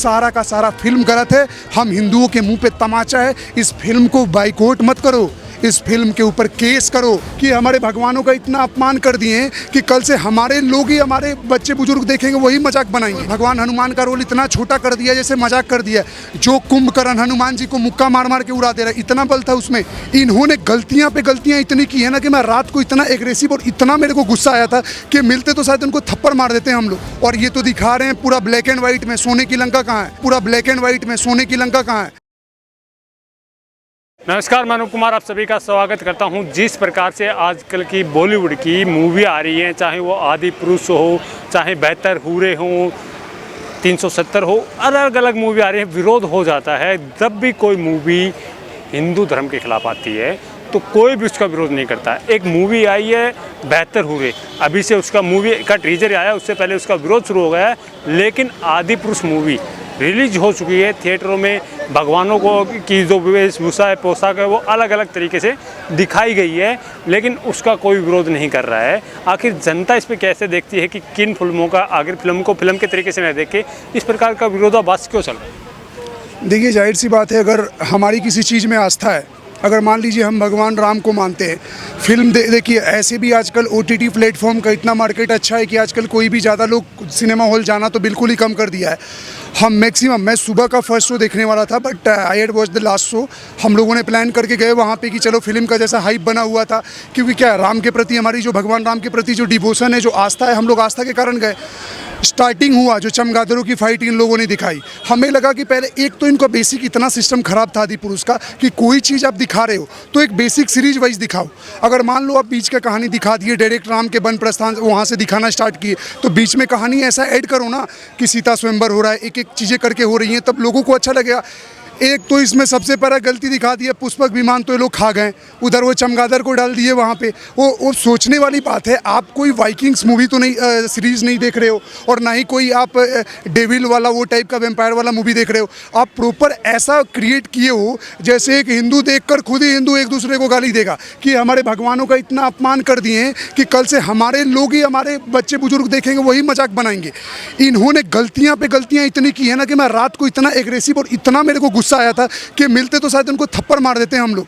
सारा का सारा फिल्म गलत है। हम हिंदुओं के मुंह पे तमाचा है। इस फिल्म को बाइकआउट मत करो, इस फिल्म के ऊपर केस करो कि हमारे भगवानों का इतना अपमान कर दिए कि कल से हमारे लोग ही हमारे बच्चे बुजुर्ग देखेंगे वही मजाक बनाएंगे। भगवान हनुमान का रोल इतना छोटा कर दिया जैसे मजाक कर दिया। जो कुंभकर्ण हनुमान जी को मुक्का मार मार के उड़ा दे रहा है, इतना बल था उसमें। इन्होंने गलतियां पे गलतियां इतनी की है ना कि मैं रात को इतना एग्रेसिव और इतना मेरे को गुस्सा आया था कि मिलते तो शायद उनको थप्पड़ मार देते हैं हम लोग। और ये तो दिखा रहे हैं पूरा ब्लैक एंड व्हाइट में, सोने की लंका कहाँ है? पूरा ब्लैक एंड व्हाइट में, सोने की लंका कहाँ है? नमस्कार, मैं अनूप कुमार आप सभी का स्वागत करता हूं। जिस प्रकार से आजकल की बॉलीवुड की मूवी आ रही हैं, चाहे वो आदि पुरुष हो, चाहे बेहतर हूरे हो, 370 हो, अलग अलग मूवी आ रही है, विरोध हो जाता है। जब भी कोई मूवी हिंदू धर्म के खिलाफ आती है तो कोई भी उसका विरोध नहीं करता। एक मूवी आई है बेहतर हूरे, अभी से उसका मूवी का टीजर आया, उससे पहले उसका विरोध शुरू हो गया है। लेकिन आदि पुरुष मूवी रिलीज हो चुकी है थिएटरों में। भगवानों को की जो वेशभूषा है, पोशाक है, वो अलग अलग तरीके से दिखाई गई है, लेकिन उसका कोई विरोध नहीं कर रहा है। आखिर जनता इस पर कैसे देखती है कि किन फिल्मों का आखिर फिल्म को फिल्म के तरीके से न देखे, इस प्रकार का विरोधाभास क्यों चल रहा है? देखिए, जाहिर सी बात है, अगर हमारी किसी चीज़ में आस्था है, अगर मान लीजिए हम भगवान राम को मानते हैं, फिल्म देखिए ऐसे भी आजकल OTT प्लेटफॉर्म का इतना मार्केट अच्छा है कि आजकल कोई भी ज़्यादा लोग सिनेमा हॉल जाना तो बिल्कुल ही कम कर दिया है। हम मैक्सिमम, मैं सुबह का फर्स्ट शो देखने वाला था, but I had watch the last show. हम लोगों ने प्लान करके गए वहाँ पे कि चलो फिल्म का जैसा हाइप बना हुआ था, क्योंकि क्या राम के प्रति हमारी जो भगवान राम के प्रति जो डिवोशन है, जो आस्था है, हम लोग आस्था के कारण गए। स्टार्टिंग हुआ, जो चमगादड़ों की फाइट इन लोगों ने दिखाई, हमें लगा कि पहले एक तो इनका बेसिक इतना सिस्टम खराब था आदि पुरुष का कि कोई चीज़ आप दिखा रहे हो तो एक बेसिक सीरीज वाइज दिखाओ। अगर मान लो आप बीच का कहानी दिखा दिए, डायरेक्ट राम के वन प्रस्थान वहाँ से दिखाना स्टार्ट किए, तो बीच में कहानी ऐसा ऐड करो ना कि सीता स्वयंवर हो रहा है, एक एक चीज़ें करके हो रही हैं, तब लोगों को अच्छा लगेगा। एक तो इसमें सबसे पहला गलती दिखा दी है, पुष्पक विमान तो ये लोग खा गए, उधर वो चमगादड़ को डाल दिए वहाँ पे। वो सोचने वाली बात है। आप कोई वाइकिंग्स मूवी तो नहीं, सीरीज़ नहीं देख रहे हो, और ना ही कोई आप डेविल वाला वो टाइप का वेम्पायर वाला मूवी देख रहे हो। आप प्रॉपर ऐसा क्रिएट किए हो जैसे एक हिंदू देखकर खुद ही हिंदू एक दूसरे को गाली देगा कि हमारे भगवानों का इतना अपमान कर दिए हैं कि कल से हमारे लोग ही हमारे बच्चे बुजुर्ग देखेंगे वही मजाक बनाएंगे। इन्होंने गलतियाँ पे गलतियाँ इतनी की है ना कि मैं रात को इतना एग्रेसिव और इतना मेरे को आया था कि मिलते तो शायद उनको थप्पड़ मार देते हैं हम लोग।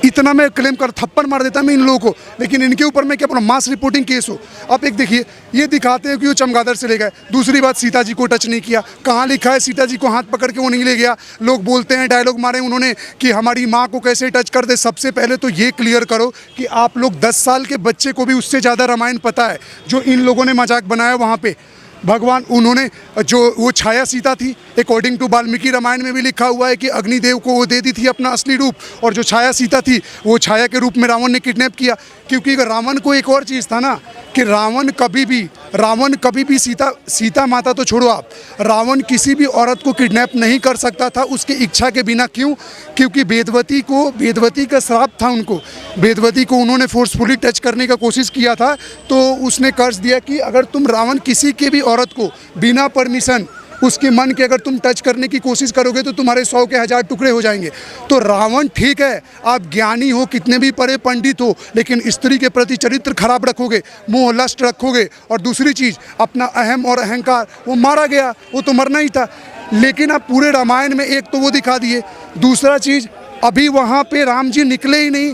इतना मैं क्लेम कर, थप्पड़ मार देता मैं इन लोगों को, लेकिन इनके ऊपर मैं क्या अपना मास रिपोर्टिंग केस हो। आप एक देखिए, ये दिखाते हैं कि वो चमगादड़ से ले गए। दूसरी बात, सीता जी को टच नहीं किया। कहाँ लिखा है सीता जी को हाथ पकड़ के वो नहीं ले गया? लोग बोलते हैं, डायलॉग मारे उन्होंने कि हमारी माँ को कैसे टच कर दे। सबसे पहले तो ये क्लियर करो कि आप लोग 10 साल के बच्चे को भी उससे ज़्यादा रामायण पता है जो इन लोगों ने मजाक बनाया वहाँ पे। भगवान, उन्होंने जो वो छाया सीता थी, अकॉर्डिंग टू वाल्मीकि रामायण में भी लिखा हुआ है कि अग्निदेव को वो दे दी थी अपना असली रूप, और जो छाया सीता थी वो छाया के रूप में रावण ने किडनैप किया। क्योंकि रावण को एक और चीज़ था ना कि रावण कभी भी सीता माता तो छोड़ो आप, रावण किसी भी औरत को किडनैप नहीं कर सकता था उसकी इच्छा के बिना। क्यों? क्योंकि वेदवती का श्राप था उनको। वेदवती को उन्होंने फोर्सफुली टच करने का कोशिश किया था, तो उसने कर्ज दिया कि अगर तुम रावण किसी के भी औरत को बिना परमिशन उसके मन के अगर तुम टच करने की कोशिश करोगे तो तुम्हारे 100 के 1000 टुकड़े हो जाएंगे। तो रावण, ठीक है आप ज्ञानी हो, कितने भी पढ़े पंडित हो, लेकिन स्त्री के प्रति चरित्र खराब रखोगे, मोह लस्ट रखोगे, और दूसरी चीज़ अपना अहम और अहंकार, वो मारा गया, वो तो मरना ही था। लेकिन अब पूरे रामायण में एक तो वो दिखा दिए, दूसरा चीज़ अभी वहाँ पे राम जी निकले ही नहीं।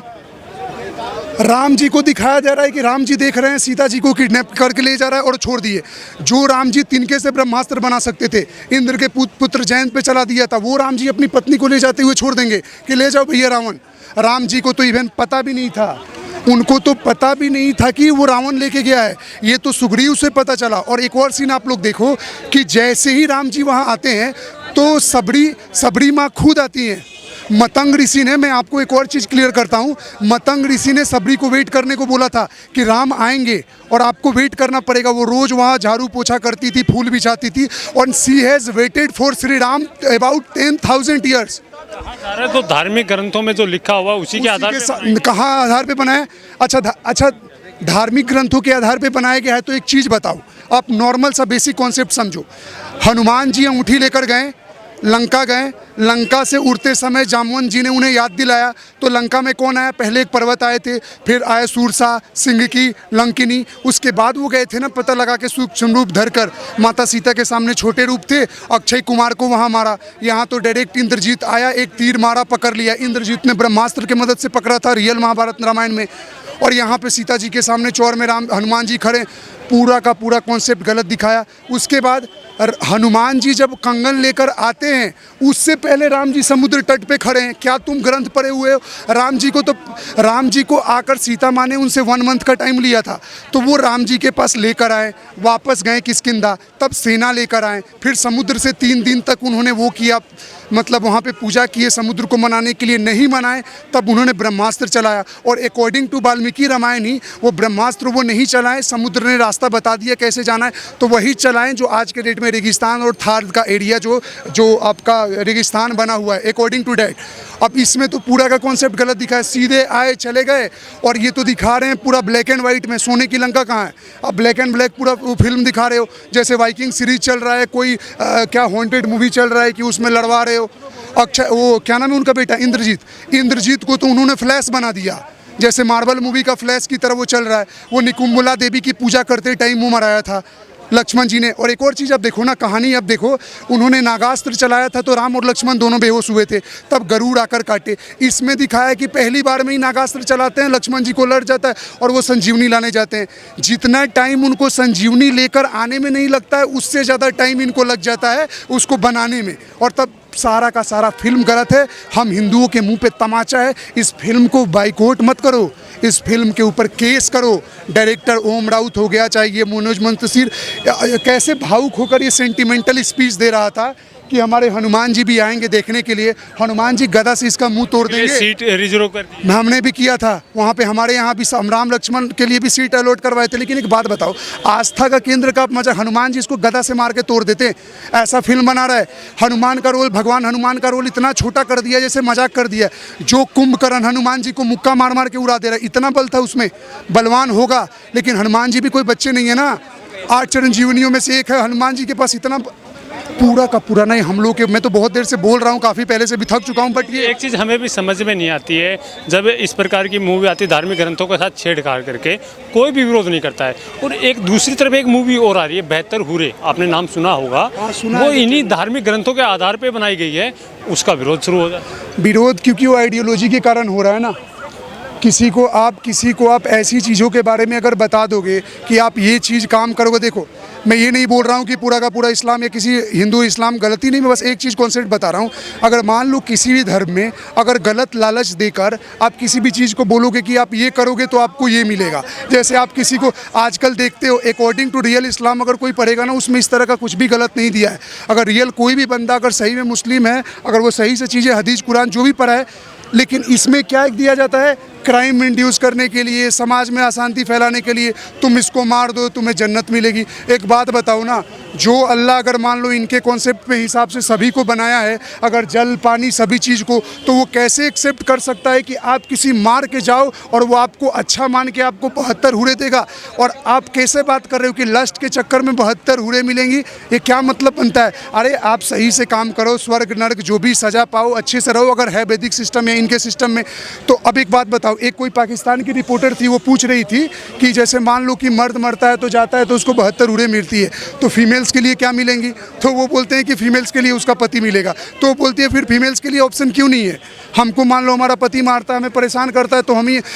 राम जी को दिखाया जा रहा है कि राम जी देख रहे हैं सीता जी को किडनैप करके ले जा रहा है और छोड़ दिए। जो राम जी तिनके से ब्रह्मास्त्र बना सकते थे, इंद्र के पुत्र जयंत पे चला दिया था, वो राम जी अपनी पत्नी को ले जाते हुए छोड़ देंगे कि ले जाओ भैया रावण। राम जी को तो इवन पता भी नहीं था, उनको तो पता भी नहीं था कि वो रावण लेके गया है। ये तो सुग्रीव से पता चला। और एक और सीन आप लोग देखो कि जैसे ही राम जी वहाँ आते हैं तो सबरी माँ खुद आती हैं। मतंग ऋषि ने, मैं आपको एक और चीज़ क्लियर करता हूँ, मतंग ऋषि ने सबरी को वेट करने को बोला था कि राम आएंगे और आपको वेट करना पड़ेगा। वो रोज़ वहाँ झाड़ू पोछा करती थी, फूल बिछाती थी, और she has waited for Shri Ram about 10,000 years. तो धार्मिक ग्रंथों में जो लिखा हुआ उसी के आधार पे कहाँ आधार पे बनाया? अच्छा, धार्मिक ग्रंथों के आधार पे बनाया गया है तो एक चीज़ बताओ, आप नॉर्मल सा बेसिक कॉन्सेप्ट समझो। हनुमान जी अंगूठी लेकर गए लंका गए, लंका से उड़ते समय जामवंत जी ने उन्हें याद दिलाया। तो लंका में कौन आया? पहले एक पर्वत आए थे, फिर आए सूरसा, सिंहकी, लंकिनी। उसके बाद वो गए थे ना पता लगा के सूक्ष्म रूप धरकर माता सीता के सामने छोटे रूप थे, अक्षय कुमार को वहाँ मारा। यहाँ तो डायरेक्ट इंद्रजीत आया, एक तीर मारा, पकड़ लिया। इंद्रजीत ने ब्रह्मास्त्र की मदद से पकड़ा था रियल महाभारत रामायण में। और यहाँ पे सीता जी के सामने चौर में हनुमान जी खड़े, पूरा का पूरा कॉन्सेप्ट गलत दिखाया। उसके बाद हनुमान जी जब कंगन लेकर आते हैं उससे पहले राम जी समुद्र तट पे खड़े हैं। क्या तुम ग्रंथ पढ़े हुए हो? राम जी को आकर सीता माँ ने उनसे 1 मंथ का टाइम लिया था, तो वो राम जी के पास लेकर आए, वापस गए किष्किंधा, तब सेना लेकर आए, फिर समुद्र से 3 दिन तक उन्होंने वो किया, मतलब वहाँ पे पूजा किए, समुद्र को मनाने के लिए नहीं मनाए, तब उन्होंने ब्रह्मास्त्र चलाया। और अकॉर्डिंग टू वाल्मीकि रामायण ही वो ब्रह्मास्त्र वो नहीं चलाए, समुद्र ने रास्ता बता दिया कैसे जाना है, तो वही चलाएं जो आज के डेट में रेगिस्तान और थार का एरिया जो आपका रेगिस्तान बना हुआ है, अकॉर्डिंग टू डैट। अब इसमें तो पूरा का कॉन्सेप्ट गलत दिखा है, सीधे आए चले गए। और ये तो दिखा रहे हैं पूरा ब्लैक एंड वाइट में, सोने की लंका कहाँ है? अब ब्लैक एंड ब्लैक पूरा फिल्म दिखा रहे हो, जैसे वाइकिंग सीरीज चल रहा है, कोई क्या हॉन्टेड मूवी चल रहा है कि उसमें लड़वा रहे हो। अक्षय, वो क्या नाम है उनका बेटा, इंद्रजीत को तो उन्होंने फ्लैश बना दिया, जैसे मार्वल मूवी का फ्लैश की तरह वो चल रहा है। वो निकुंबला देवी की पूजा करते टाइम वो मराया था लक्ष्मण जी ने। और एक और चीज़ अब देखो ना, कहानी अब देखो, उन्होंने नागास्त्र चलाया था तो राम और लक्ष्मण दोनों बेहोश हुए थे, तब गरुड़ आकर काटे। इसमें दिखाया कि पहली बार में ही नागास्त्र चलाते हैं, लक्ष्मण जी को लड़ जाता है और वो संजीवनी लाने जाते हैं। जितना टाइम उनको संजीवनी लेकर आने में नहीं लगता है, उससे ज़्यादा टाइम इनको लग जाता है उसको बनाने में, और तब सारा का सारा फिल्म गलत है। हम हिंदुओं के मुंह पे तमाचा है, इस फिल्म को बाइकआउट मत करो, इस फिल्म के ऊपर केस करो। डायरेक्टर ओम राउत हो गया, चाहे ये मनोज मुंतशिर, कैसे भावुक होकर ये सेंटिमेंटल स्पीच दे रहा था कि हमारे हनुमान जी भी आएंगे देखने के लिए, हनुमान जी गदा से इसका मुंह तोड़ देंगे। सीट रिजर्व कर दी हमने भी किया था वहाँ पे, हमारे यहाँ भी राम लक्ष्मण के लिए भी सीट अलॉट करवाए थे। लेकिन एक बात बताओ, आस्था का केंद्र का मजा, हनुमान जी इसको गदा से मार के तोड़ देते, ऐसा फिल्म बना रहा है। हनुमान का रोल, भगवान हनुमान का रोल इतना छोटा कर दिया जैसे मजाक कर दिया। जो कुंभकर्ण हनुमान जी को मुक्का मार मार के उड़ा दे रहा है, इतना बल था उसमें, बलवान होगा। लेकिन हनुमान जी भी कोई बच्चे नहीं है ना, 8 चिरंजीवनियों में से एक है, हनुमान जी के पास इतना पूरा का पूरा नहीं। हम लोग के, मैं तो बहुत देर से बोल रहा हूँ, काफ़ी पहले से भी थक चुका हूँ, बट ये एक चीज़ हमें भी समझ में नहीं आती है, जब इस प्रकार की मूवी आती है धार्मिक ग्रंथों के साथ छेड़छाड़ करके, कोई भी विरोध नहीं करता है। और एक दूसरी तरफ एक मूवी और आ रही है बेहतर हूरे, आपने नाम सुना होगा, वो इन्हीं धार्मिक ग्रंथों के आधार पर बनाई गई है, उसका विरोध शुरू हो जाए। विरोध क्योंकि वो आइडियोलॉजी के कारण हो रहा है ना। किसी को आप ऐसी चीज़ों के बारे में अगर बता दोगे कि आप ये चीज़ काम करोगे, देखो मैं ये नहीं बोल रहा हूँ कि पूरा का पूरा इस्लाम या किसी हिंदू इस्लाम गलती नहीं, मैं बस एक चीज़ कॉन्सेप्ट बता रहा हूँ। अगर मान लो किसी भी धर्म में अगर गलत लालच देकर आप किसी भी चीज़ को बोलोगे कि आप ये करोगे तो आपको ये मिलेगा, जैसे आप किसी को आजकल देखते हो अकॉर्डिंग टू रियल इस्लाम अगर कोई पढ़ेगा ना, उसमें इस तरह का कुछ भी गलत नहीं दिया है। अगर रियल कोई भी बंदा अगर सही में मुस्लिम है, अगर वो सही से चीज़ें हदीस कुरान जो भी पढ़ा है, लेकिन इसमें क्या दिया जाता है, क्राइम इंड्यूस करने के लिए, समाज में अशांति फैलाने के लिए, तुम इसको मार दो तुम्हें जन्नत मिलेगी। एक बात बताओ ना, जो अल्लाह अगर मान लो इनके कॉन्सेप्ट पे हिसाब से सभी को बनाया है, अगर जल पानी सभी चीज़ को, तो वो कैसे एक्सेप्ट कर सकता है कि आप किसी मार के जाओ और वो आपको अच्छा मान के आपको 72 हुरे देगा? और आप कैसे बात कर रहे हो कि लस्ट के चक्कर में 72 हुरे मिलेंगी? ये क्या मतलब बनता है? अरे आप सही से काम करो, स्वर्ग नर्क जो भी सजा पाओ, अच्छे से रहो, अगर है वैदिक सिस्टम या इनके सिस्टम में। तो अब एक बात बताओ, एक कोई पाकिस्तान की रिपोर्टर थी, वो पूछ रही थी कि जैसे मान लो कि मर्द मरता है तो जाता है तो उसको 72 हुरे मिलती है, तो फीमेल्स के लिए क्या मिलेंगी? तो वो बोलते हैं कि फीमेल्स के लिए उसका पति मिलेगा। तो वो बोलती है फिर फीमेल्स के लिए ऑप्शन क्यों नहीं है? हमको मान लो हमारा पति मारता है, हमें परेशान करता है, तो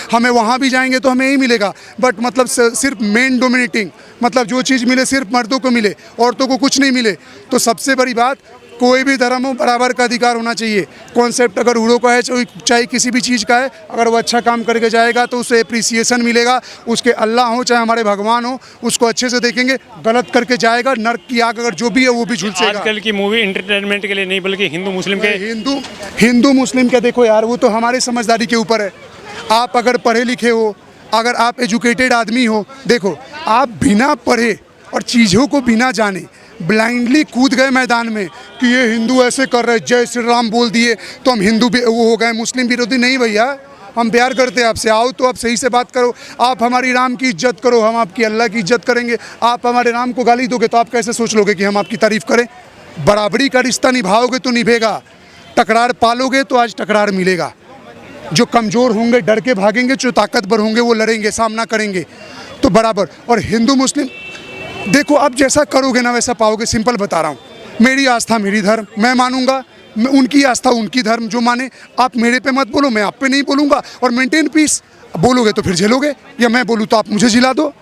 हमें वहाँ भी जाएंगे तो हमें यही मिलेगा। बट मतलब सिर्फ मेन डोमिनेटिंग, मतलब जो चीज़ मिले सिर्फ मर्दों को मिले, औरतों को कुछ नहीं मिले। तो सबसे बड़ी बात, कोई भी धर्म हो बराबर का अधिकार होना चाहिए। कॉन्सेप्ट अगर उड़ो का है, चाहे किसी भी चीज़ का है, अगर वो अच्छा काम करके जाएगा तो उसे एप्रिसिएशन मिलेगा। उसके अल्लाह हो चाहे हमारे भगवान हो, उसको अच्छे से देखेंगे। गलत करके जाएगा, नर्क की आग अगर जो भी है वो भी झुलसेगा। आजकल की मूवी एंटरटेनमेंट के लिए नहीं, बल्कि हिंदू मुस्लिम के देखो यार, वो तो हमारे समझदारी के ऊपर है। आप अगर पढ़े लिखे हो, अगर आप एजुकेटेड आदमी हो, देखो आप बिना पढ़े और चीज़ों को बिना जाने ब्लाइंडली कूद गए मैदान में कि ये हिंदू ऐसे कर रहे, जय श्री राम बोल दिए तो हम हिंदू भी वो हो गए, मुस्लिम विरोधी। नहीं भैया, हम प्यार करते हैं आपसे, आओ तो आप सही से बात करो, आप हमारी राम की इज्जत करो, हम आपकी अल्लाह की इज्जत करेंगे। आप हमारे राम को गाली दोगे तो आप कैसे सोच लोगे कि हम आपकी तारीफ़ करें? बराबरी का रिश्ता निभाओगे तो निभेगा, टकरार पालोगे तो आज टकरार मिलेगा। जो कमज़ोर होंगे डर के भागेंगे, जो ताकतवर होंगे वो लड़ेंगे, सामना करेंगे। तो बराबर। और हिंदू मुस्लिम देखो, आप जैसा करोगे ना वैसा पाओगे। सिंपल बता रहा हूँ, मेरी आस्था मेरी धर्म, मैं मानूंगा, उनकी आस्था उनकी धर्म, जो माने। आप मेरे पे मत बोलो, मैं आप पे नहीं बोलूँगा। और मेंटेन पीस, बोलोगे तो फिर झेलोगे, या मैं बोलूँ तो आप मुझे झिला दो।